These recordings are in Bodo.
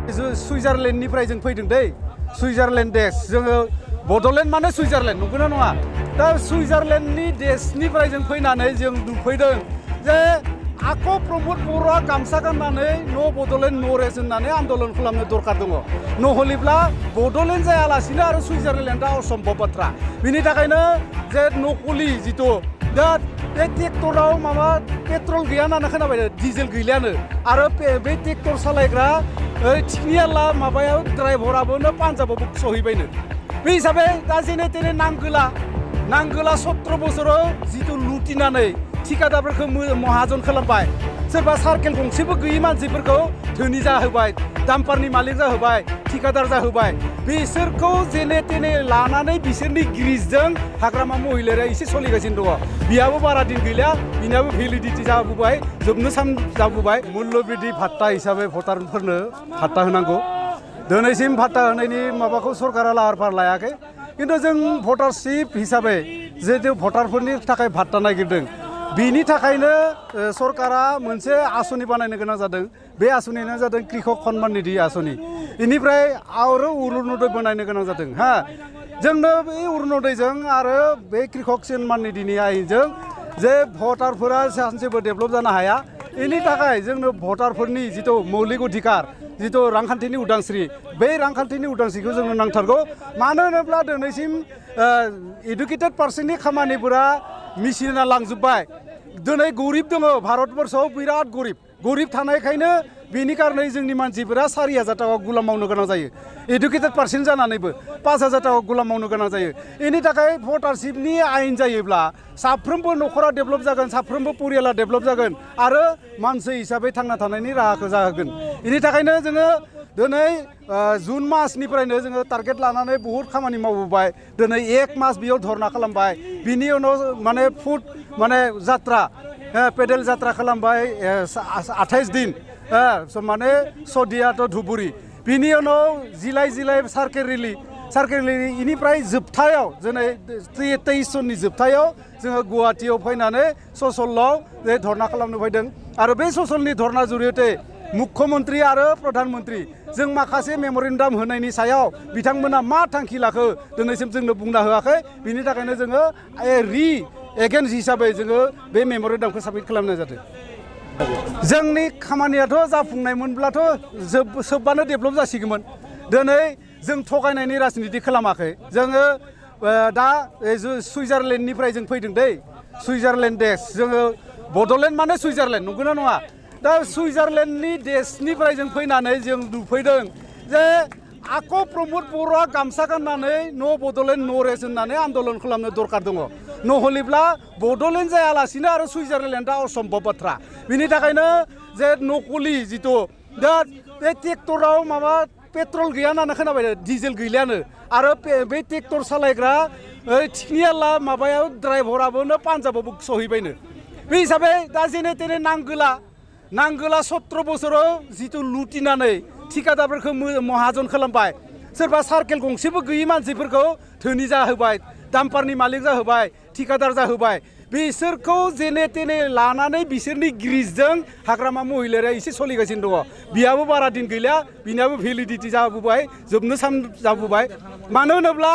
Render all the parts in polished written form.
सुइजारलेण्डनिफ्राय जों फैदों दै सुइजारलेण्ड देश जोङो बड'लेण्ड माने सुइजारलेण्ड नंगौना नङा दा सुइजारलेण्डनि देशनिफ्राय जों फैनानै जों नुफैदों जे आक' प्रमद बर'आ गामसा गाननानै न' बड'लेण्ड नो रेस होननानै आन्दलन खालामनो दरकार दङ नहलेब्ला बड'लेण्ड जायालासिनो आरो सुइजारलेण्डआ असम्भब बाथ्रा बिनि थाखायनो जे नकलि जिथु दा बे ट्रेक्टराव माबा पेट्रल गैया होननानै खोनाबाय डिजेल गैलियानो आरो बे ट्रेक्टर सालायग्रा थिखनियाला माबायाव ड्राइभाराबोनो पान्जाबावबो सहैबायनो बे हिसाबै दा जेने तेने नांगोला 17 बोसोराव जिथु लुटिनानै ठिकादारफोरखौ महाजन खालामबाय सोरबा सार्केल गंसेबो गैयि मानसिफोरखौ धोनि जाहोबाय दाम्पारनि मालिक जाहोबाय ठिकादार जाहोबाय बिसोरखौ जेने तेने लानानै बिसोरनि ग्रिजजों हाग्रामा महिलाया एसे सोलिगासिनो दङ बियाबो बारा दिन गैला बिनाबो भेलिडिटि जाबोबाय जोबनो सान जाबोबाय मुल्यबृद्धि भात्ता हिसाबै भटारफोरनो भात्ता होनांगौ दिनैसिम भात्ता होनायनि माबाखौ सरकारा लाहार फाहार लायाखै किन्तु जों भटारशिप हिसाबै जिहेतु भटारफोरनि थाखाय भात्ता नागिरदों बिनि थाखायनो सरकारा मोनसे आसनि बानायनो गोनां जादों बे आसनियानो जादों कृषक सम्मान निधि आसनि इनिफ्राय आरो अरुणोदय बानायनो गोनां जादों हा जोंनो बे अरुणोदयजों आरो बे कृषक सम्मान निधिनि आयेनजों जे भटारफोरा सानसेबो डेभेलप जानो हाया इनि थाखाय जोंनो भटारफोरनि जिथु मौलिक अधिकार जिथु रांखान्थिनि उदांस्रि बे रांखान्थिनि उदांस्रिखौ जोंनो नांथारगौ मानो होनोब्ला दिनैसिम इडुकेटेड पार्सननि खामानिफोरा मेसिना लांजोब्बाय दिनै गरिब दङ भारतबर्षआव बिराद गरिब थानायखायनो बेनि कारणे जोंनि मानसिफोरा 4000 टाका गुलाम मावनो गोनां जायो इडुकेटेड पार्सन जानानैबो 5000 टाका गुलाम मावनो गोनां जायो बेनि थाखाय भटारशिपनि आयेन जायोब्ला साफ्रोमबो न'खरा डेभेलप जागोन साफ्रोमबो परियाला डेभेलप जागोन आरो मानसि हिसाबै थांना थानायनि राहाखौ जाहोगोन बेनि थाखायनो जोङो दिनै जुन मासनिफ्रायनो जोङो टार्गेट लानानै बहुत खामानि मावबोबाय दिनै 1 मास बेयाव धरना खालामबाय बिनि उनाव माने फुट माने जात्रा पेडेल जात्रा खालामबाय 28 दिन माने सदियाथ' धुबुरी बिनि उनाव जिलाइ सार्केल रेलि इनिफ्राय जोबथायाव दिनै 23 सननि जोबथायाव जोङो गुवाहाटीयाव फैनानै ससलाव जे धरना खालामनो फैदों आरो बे ससलनि धरना जुरियते मुख्यमन्त्री आरो प्रधानमन्त्री जों माखासे मेम'रेन्डाम होनायनि सायाव बिथांमोना मा थांखि लाखो दिनैसिम जोंनो बुंना होआखै बिनि थाखायनो जोङो एगेन्स्ट हिसाबै जोङो बे मेम'रेन्डामखौ साबमिट खालामनाय जादों जोंनि खामानियाथ' जाफुंनायमोनब्लाथ' सोबबानो डेभेलप जासिगौमोन दिनै जों थगायनायनि राजनिति खालामाखै जोङो दा सुइजारलेण्डनिफ्राय जों फैदों दै सुइजारलेण्ड देश जोङो बड'लेण्ड माने सुइजारलेण्ड नंगौना नङा दा सुइजारलेण्डनि देशनिफ्राय जों फैनानै जों नुफैदों जे आक' प्रमद बर'आ गामसा गाननानै न' बड'लेण्ड नो रेस होननानै आन्दलन खालामनो दरकार दङ नहलेब्ला बड'लेण्ड जायालासिनो आरो सुइजारलेण्डआ असम्भब बाथ्रा बिनि थाखायनो जे नकलि जिथु दा बे ट्रेक्टराव माबा पेट्रल गैया होननानै खोनाबाय डिजेल गैलियानो आरो बे ट्रेक्टर सालायग्रा थिखनियाला माबायाव ड्राइभाराबोनो पान्जाबावबो सहैबायनो बे हिसाबै दा जेने तेने नांगोला 17 बोसोराव जिथु लुटिनानै ठिकादारफोरखौ महाजन खालामबाय सोरबा सार्केल गंसेबो गैयि मानसिफोरखौ धोनि जाहोबाय दाम्पारनि मालिक जाहोबाय ठिकादार जाहोबाय बिसोरखौ जेने तेने लानानै बिसोरनि ग्रिजजों हाग्रामा महिलाया एसे सोलिगासिनो दङ बियाबो बारा दिन गैला बिनाबो भेलिडिटि जाबोबाय जोबनो सान जाबोबाय मानो होनोब्ला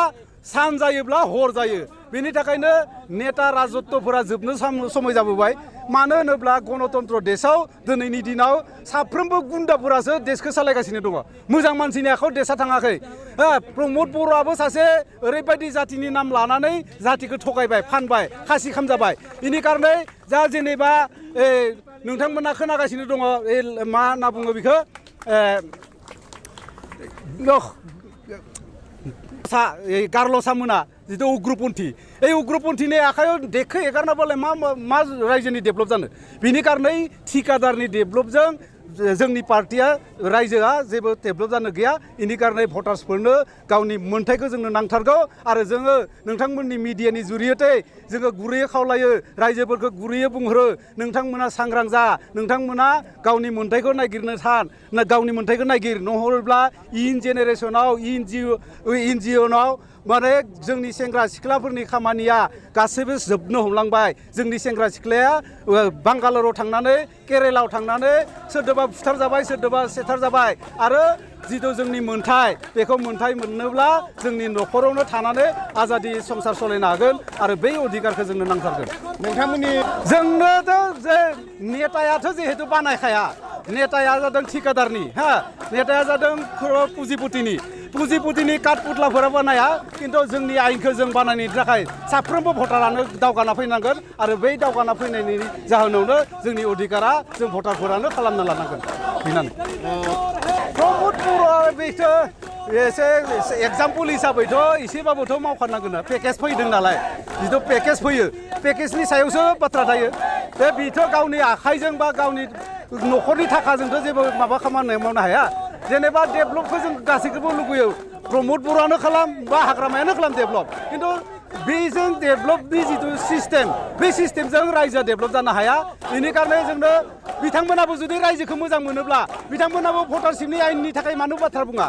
सान जायोब्ला हर जायो बेनि थाखायनो नेता राजत्वफोरा जोबनो समय जाबोबाय मानो होनोब्ला गणतन्त्र देशआव दिनैनि दिनाव साफ्रोमबो गुन्दाफोरासो देशखौ सालायगासिनो दङ मोजां मानसिनि आखायाव देशा थाङाखै प्रमद बर'आबो सासे ओरैबायदि जातिनि नाम लानानै जातिखौ थगायबाय फानबाय खासि खामजाबाय बेनि कारणे जा जेनेबा नोंथांमोना खोनागासिनो दङ मा होनना बुङो बेखौ गार्लसा मोना जिथु उग्रपन्थी उग्रपन्थीनि आखायाव देखो एगारनाबालाय मा रायजोनि डेभेलप जानो बिनि कारणे ठिकादारनि डेभेलपजों जोंनि पार्टिया रायजोआ जेबो डेभेलप जानो गैया इनि कारणे भटार्सफोरनो गावनि मोन्थाइखौ जोंनो नांथारगौ आरो जोङो नोंथांमोननि मिडियानि जुरियते जोङो गुरैयै खावलायो रायजोफोरखौ गुरैयै बुंहरो नोंथांमोना सांग्रां जा नोंथांमोना गावनि मोन्थाइखौ नागिरनो गावनि मोन्थाइखौ नागिर नहलेब्ला इयुन जेनेरेसनाव इयुन माने जोंनि सेंग्रा सिख्लाफोरनि खामानिया गासैबो जोबनो हमलांबाय जोंनि सेंग्रा सिख्लाया बांगालराव थांनानै केरेलायाव थांनानै सोरदोबा फुथार जाबाय सोरदोबा सेथार जाबाय आरो जिथु जोंनि मोन्थाय बेखौ मोन्थाय मोननोब्ला जोंनि न'खरावनो थानानै आजादि संसार सलायनो हागोन आरो बै अधिकारखौ जोंनो नांथारगोन नोंथांमोननि जोंनोथ' जे नेतायाथ' जिहेतु बानायखाया नेताया जादों ठिकादारनि नेताया जादों पुजिपुतिनि काठपुतलाफोरा बानाया खिन्थु जोंनि आयेनखौ जों बानायनो थाखाय साफ्रोमबो भटारानो दावगाना फैनांगोन आरो बै दावगाना फैनायनि जाहोनावनो जोंनि अधिकारा जों भटारफोरानो खालामना लानांगोन फैनानै प्रमद बर'आ बेखौ एसे एग्जाम्पल हिसाबैथ' एसेबाबोथ' मावखानांगोन पेकेज फैदों नालाय जिथु पेकेज फैयो पेकेजनि सायावसो बाथ्रा थायो बे बेथ' गावनि आखाइजों बा गावनि न'खरनि थाखाजोंथ' जेबो माबा खामानि मावनो हाया जेनेबा डेभलपखौ जों गासैखौबो लुगैयो प्रमद बर'आनो खालाम बा हाग्रामायानो खालाम डेभलप खिन्थु बेजों डेभलपनि जिथु सिस्टेम बे सिस्टेमजों रायजोआ डेभलप जानो हाया बेनिखायनो जोंनो बिथांमोनाबो जुदि रायजोखौ मोजां मोनोब्ला बिथांमोनाबो भटारशिपनि आयेननि थाखाय मानो बाथ्रा बुङा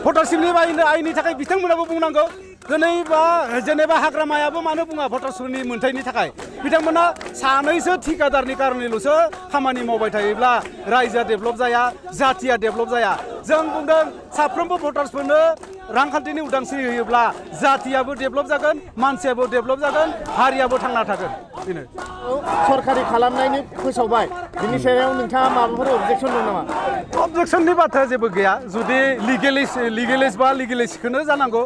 भटारशिपनि आयेननि थाखाय बिथांमोनाबो बुंनांगौ दिनै बा जेनेबा हाग्रामायाबो मानो बुङा भटारशिपनि मोन्थायनि थाखाय बिथांमोना सानैसो ठिकादारनि कारनैल'सो खामानि मावबाय थायोब्ला रायजोआ डेभलप जाया जाथिया डेभलप जाया जों बुंदों साफ्रोमबो भटार्सफोरनो रांखान्थिनि उदांस्रि होयोब्ला जाथियाबो डेभलप जागोन मानसियाबो डेभलप जागोन हारियाबो थांना थागोन बेनो सरकारि खालामनायनि फोसावबाय बिनि सायाव नोंथाङा माबाफोर अबजेक्सन दं नामा अबजेक्सननि बाथ्रा जेबो गैया जुदि लिगेलिस्ट बा लिगेलिस्टखौनो जानांगौ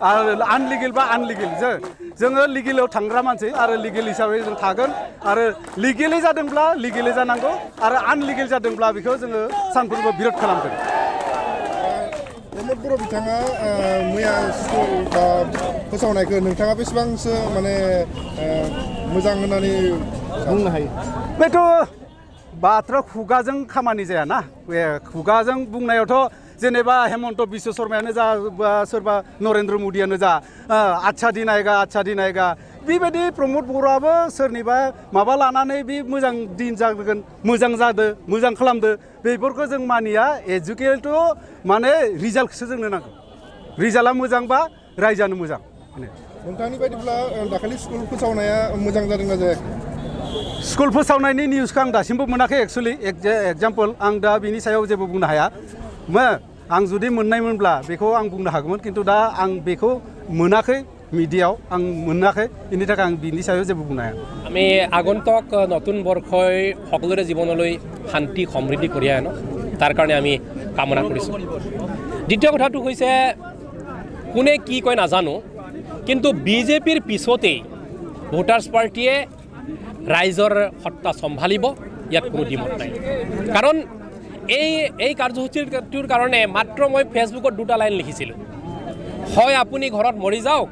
आरो आनलिगेल बा आनलिगेल जोङो लिगेलाव थांग्रा मानसि आरो लिगेल हिसाबै जों थागोन आरो लिगेलि जादोंब्ला लिगेलि जानांगौ आरो आनलिगेल जादोंब्ला बेखौ जोङो सानफ्रोमबो बिरोध खालामगोन प्रमद बर' बिथाङा मैया स्कुल फोसावनायखौ नोंथाङा बेसेबांसो माने मोजां होननानै बुंनो हायो बेथ' बाथ्रा खुगाजों खामानि जायाना बे खुगाजों बुंनायावथ' जेनेबा हेमन्त बिश्व शर्मायानो जा बा सोरबा नरेन्द्र मदियानो जा आच्छा दिन आएगा बेबायदि प्रमद बर'आबो सोरनिबा माबा लानानै बे मोजां दिन जागोन मोजां जादो मोजां खालामदो बेफोरखौ जों मानिया एजुकेट माने रिजाल्टखौसो जोंनो नांगौ रिजाल्टआ मोजांबा रायजोआनो मोजां नोंथांनि बायदिब्ला दाखालि स्कुल फोसावनाया मोजां जादोंना जायाखै स्कुल फोसावनायनि निउसखौ आं दासिमबो मोनाखै एक्सुवेलि एग्जाम्पल आं दा बिनि सायाव जेबो बुंनो हाया आं जुदि मोननायमोनब्ला बेखौ आं बुंनो हागौमोन खिन्थु दा आं बेखौ मोनाखै মিডিয়াও আং মোনাকে ইনি থাকা আং বিনি সাহেব যে বুনা আমি আগন্তুক নতুন বর্ষই সকলোৰে জীৱনলৈ শান্তি সমৃদ্ধি কঢ়িয়াই আনক তাৰ কাৰণে আমি কামনা কৰিছোঁ দ্বিতীয় কথাটো হৈছে কোনে কি কয় নাজানো কিন্তু বিজেপিৰ পিছতেই ভোটাৰ্ছ পাৰ্টিয়ে ৰাইজৰ সত্তা সম্ভালিব ইয়াত কোনো দ্বিমত নাই কাৰণ এই কাৰ্যসূচীটোৰ কাৰণে মাত্ৰ মই ফেচবুকত দুটা লাইন লিখিছিলোঁ হয় আপুনি ঘৰত মৰি যাওক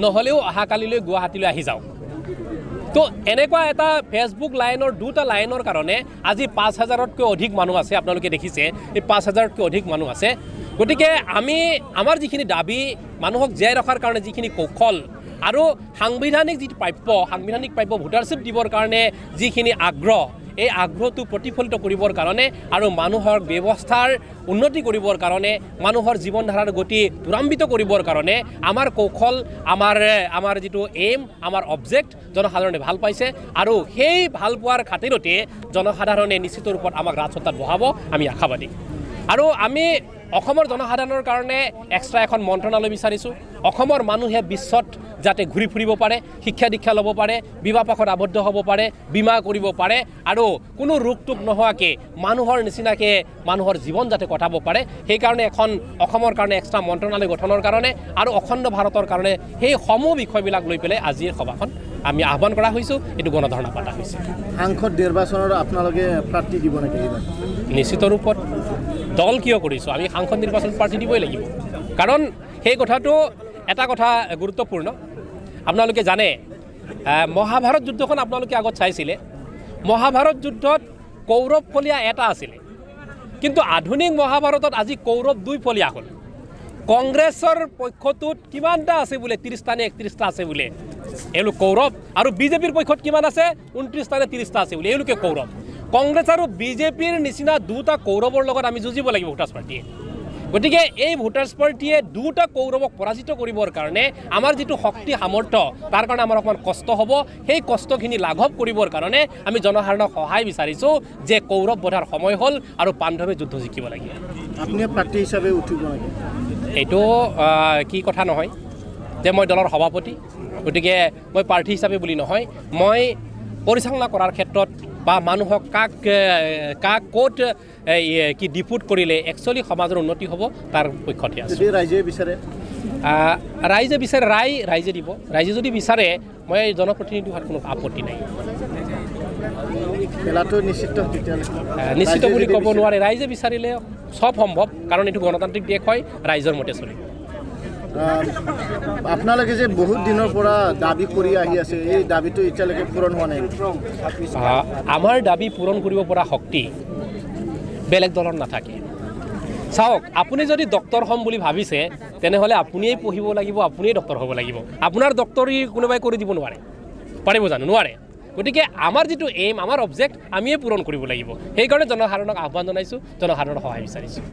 নহলেও অহাকালিলৈ গুৱাহাটীলৈ আহি যাওক তো এনেকুৱা এটা ফেচবুক লাইনৰ দুটা লাইনৰ কাৰণে আজি ৫,০০০তকৈ অধিক মানুহ আছে আপোনালোকে দেখিছে এই ৫,০০০তকৈ অধিক মানুহ আছে গতিকে আমি আমাৰ যিখিনি দাবী মানুহক জীয়াই ৰখাৰ কাৰণে যিখিনি কৌশল আৰু সাংবিধানিক যি প্ৰাপ্য ভোটাৰশ্বিপ দিবৰ কাৰণে যিখিনি আগ্ৰহ এই আগ্ৰহটো প্ৰতিফলিত কৰিবৰ কাৰণে আৰু মানুহৰ ব্যৱস্থাৰ উন্নতি কৰিবৰ কাৰণে মানুহৰ জীৱন ধাৰাৰ গতি ত্বৰান্বিত কৰিবৰ কাৰণে আমাৰ কৌশল আমাৰ যিটো এইম আমাৰ অবজেক্ট জনসাধাৰণে ভাল পাইছে আৰু সেই ভাল পোৱাৰ খাতিৰতে জনসাধাৰণে নিশ্চিত ৰূপত আমাক ৰাজসত্তাত বহাব আমি আশাবাদী আৰু আমি অসমৰ জনসাধাৰণৰ কাৰণে এক্সট্ৰা এখন মন্ত্ৰণালয় বিচাৰিছোঁ অসমৰ মানুহে বিশ্বত যাতে ঘূৰি ফুৰিব পাৰে শিক্ষা দীক্ষা ল'ব পাৰে বিবাহ পাশত আবদ্ধ হ'ব পাৰে বীমা কৰিব পাৰে আৰু কোনো ৰোগটোক নোহোৱাকৈ মানুহৰ নিচিনাকৈ মানুহৰ জীৱন যাতে কটাব পাৰে সেইকাৰণে এখন অসমৰ কাৰণে এক্সট্ৰা মন্ত্ৰণালয় গঠনৰ কাৰণে আৰু অখণ্ড ভাৰতৰ কাৰণে সেই সমূহ বিষয়বিলাক লৈ পেলাই আজিৰ সভাখন আমি আহ্বান কৰা হৈছোঁ এইটো গণধাৰণা পতা হৈছে সাংসদ নিৰ্বাচনৰ আপোনালোকে প্ৰাৰ্থী দিব নেকি নিশ্চিত ৰূপত দল কিয় কৰিছোঁ আমি সাংসদ নিৰ্বাচন প্ৰাৰ্থী দিবই লাগিব কাৰণ সেই কথাটো এটা কথা গুৰুত্বপূৰ্ণ আপোনালোকে জানে মহাভাৰত যুদ্ধখন আপোনালোকে আগত চাইছিলে মহাভাৰত যুদ্ধত কৌৰৱ ফলীয়া এটা আছিলে কিন্তু আধুনিক মহাভাৰতত আজি কৌৰৱ 2 ফলীয়া হ'ল কংগ্ৰেছৰ পক্ষটোত কিমানটা আছে বোলে 30টা নে 31টা আছে বোলে এওঁলোক কৌৰৱ আৰু বিজেপিৰ পক্ষত কিমান আছে 29টা নে 30টা আছে বোলে এওঁলোকে কৌৰৱ কংগ্ৰেছ আৰু বিজেপিৰ নিচিনা দুটা কৌৰৱৰ লগত আমি যুঁজিব লাগিব ভোটাৰ্ছ পাৰ্টিয়ে গতিকে এই ভোটাৰ্ছ পাৰ্টিয়ে দুটা কৌৰৱক পৰাজিত কৰিবৰ কাৰণে আমাৰ যিটো শক্তি সামৰ্থ্য তাৰ কাৰণে আমাৰ অকণমান কষ্ট হ'ব সেই কষ্টখিনি লাঘৱ কৰিবৰ কাৰণে আমি জনসাধাৰণক সহায় বিচাৰিছোঁ যে কৌৰৱ বধাৰ সময় হ'ল আৰু পাণ্ডৱে যুদ্ধ জিকিব লাগিব আপুনি প্ৰাৰ্থী হিচাপে উঠিব নেকি এইটো কি কথা নহয় যে মই দলৰ সভাপতি গতিকে মই প্ৰাৰ্থী হিচাপে বুলি নহয় মই পৰিচালনা কৰাৰ ক্ষেত্ৰত বা মানুহক কাক ক'ত কি ডিপুট কৰিলে একচুৱেলি সমাজৰ উন্নতি হ'ব তাৰ পক্ষতে আছে যদি ৰাইজে বিচাৰে ৰাইজে বিচাৰে ৰাইজে দিব ৰাইজে যদি বিচাৰে মই জনপ্ৰতিনিধি হোৱাত কোনো আপত্তি নাই খেলাটো নিশ্চিত তেতিয়াহ'লে নিশ্চিত বুলি ক'ব নোৱাৰে ৰাইজে বিচাৰিলে চব সম্ভৱ কাৰণ এইটো গণতান্ত্ৰিক দেশ হয় ৰাইজৰ মতে চলে আপোনালোকে যে বহুত দিনৰ পৰা দাবী কৰি আহি আছে এই দাবীটো এতিয়ালৈকে পূৰণ হোৱা নাই আমাৰ দাবী পূৰণ কৰিব পৰা শক্তি বেলেগ দলৰ নাথাকে চাওক আপুনি যদি ডক্টৰ হ'ম বুলি ভাবিছে তেনেহ'লে আপুনিয়েই পঢ়িব লাগিব আপুনিয়েই ডক্টৰ হ'ব লাগিব আপোনাৰ ডক্টৰী কোনোবাই কৰি দিব নোৱাৰে পাৰিব জানো নোৱাৰে গতিকে আমাৰ যিটো এইম আমাৰ অবজেক্ট আমিয়ে পূৰণ কৰিব লাগিব সেইকাৰণে জনসাধাৰণক আহ্বান জনাইছোঁ জনসাধাৰণৰ সহায় বিচাৰিছোঁ